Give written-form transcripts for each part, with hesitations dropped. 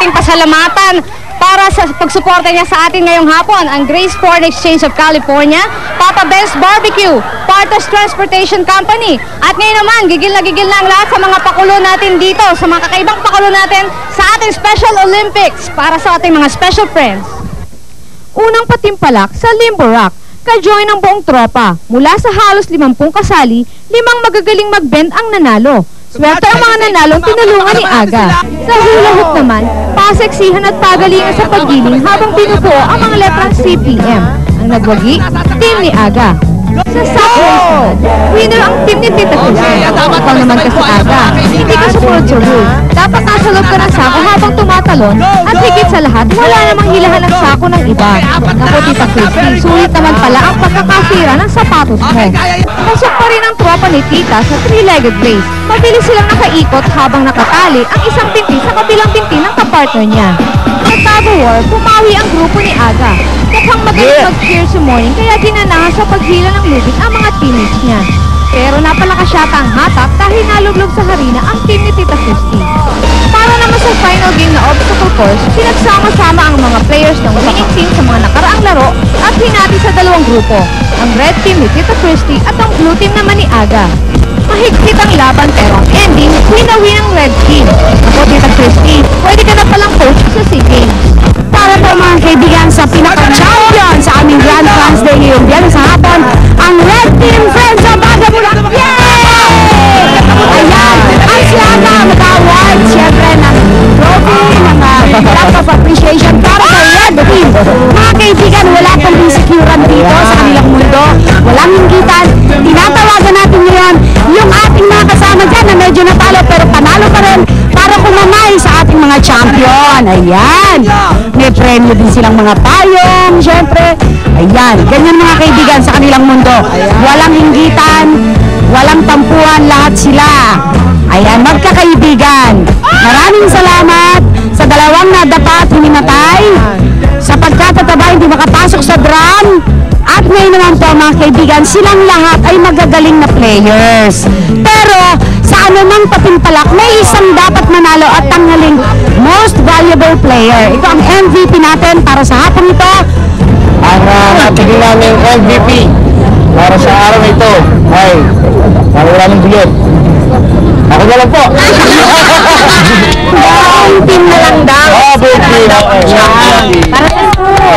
ating pasalamatan para sa pagsuporta niya sa atin ngayong hapon, ang Grace Foreign Exchange of California, Papa Ben's Barbecue, Partas Transportation Company, at ngayon naman, gigil na ang lahat sa mga pakulo natin dito, sa mga kakaibang pakulo natin sa ating Special Olympics para sa ating mga special friends. Unang patimpalak sa Limbo Rock, ka-join ng buong tropa. Mula sa halos 50 kasali, 5 magagaling mag-bend ang nanalo. Swerte ang mga nanalong tinulungan ni Aga. Sa hula hoop naman, paseksihan at pagalingan sa paggiling habang binubuo ang mga letrang CPM. Ang nagwagi, team ni Aga. Sa sack race naman, winner ang team ni Tita Christy. Ikaw naman kasi Aga, hindi ka sumunod sa rule. Dapat nasa loob ka ng sako habang tumatalon at higit sa lahat, wala namang hilahan ng sako ng iba. Naku Tita Christy, sulit naman pala ang pagkakasira ng sapatos mo. Pasok pa rin ang tropa ni Tita sa three-legged race. Mabilis silang nakaikot habang nakatali ang isang binti sa kabilang binti ng kapartner niya. Sa tug-of-war, pumawi ang grupo ni Aga. Mukhang magaling mag-cheer sa morning kaya ginanahan sa paghila ng lubid ang mga teammates niya. Pero napalakas yata ang hatak dahil naluglog sa harina ang team ni Tita Christy. Para naman sa final game na obstacle course, pinagsama-sama ang mga players ng winning team sa mga nakaraang laro at hinati sa dalawang grupo, ang red team ni Tita Christy at ang blue team naman ni Aga. Mahigpit ang laban pero ang ending, win-win ang red team. Ako Tita Christy, pwede ka na palang coach sa SEA Games. Para po mga kaibigan sa pinaka-champion sa aming Grand Fans Day ngayong biyernes sa hapon, ang Red Team Friends of Aga Bulac. Yay! Ayan, ang sila mag-award siyempre ng trophy, ng Black of Appreciation para sa Red Team. Mga kaibigan, wala pong insecurity dito sa kanilang mundo, walang hinggitan. Tinatawagan natin ngayon yung ating mga kasama dyan na medyo natalo pero panalo pa rin para kumamay sa ating mga champion. Ayan, may premyo din silang mga payong, syempre. Ayan, ganyan mga kaibigan sa kanilang mundo. Walang hinggitan, walang tampuhan, lahat sila. Ayan, magkakaibigan. Maraming salamat sa dalawang nadapa at hinimatay. Sa pagkatataba, hindi makapasok sa drum. At ngayon naman po mga kaibigan, silang lahat ay magagaling na players. Pero sa anumang patimpalak, may isang dapat manalo at tanghaling most valuable player. Ito ang MVP natin para sa hapon ito. Ang natigil namin MVP para sa araw na ito ay maraming bilyon. Ako na lang po. Ang team na lang daw. Para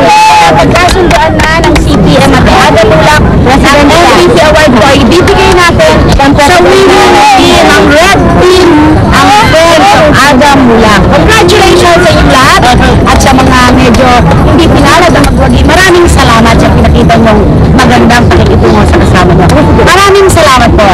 sa pagkasunduan na ng CPM at Aga Bulac, ang MVP award po ay ibibigay natin sa winning team, ang red team, ang friends of Aga Bulac. Congratulations sa inyong lahat at sa mga medyo hindi pinalad ang magwagi. Maraming salamat sa pinakita mong magandang pakikitungo sa kasama niyo. Maraming salamat po.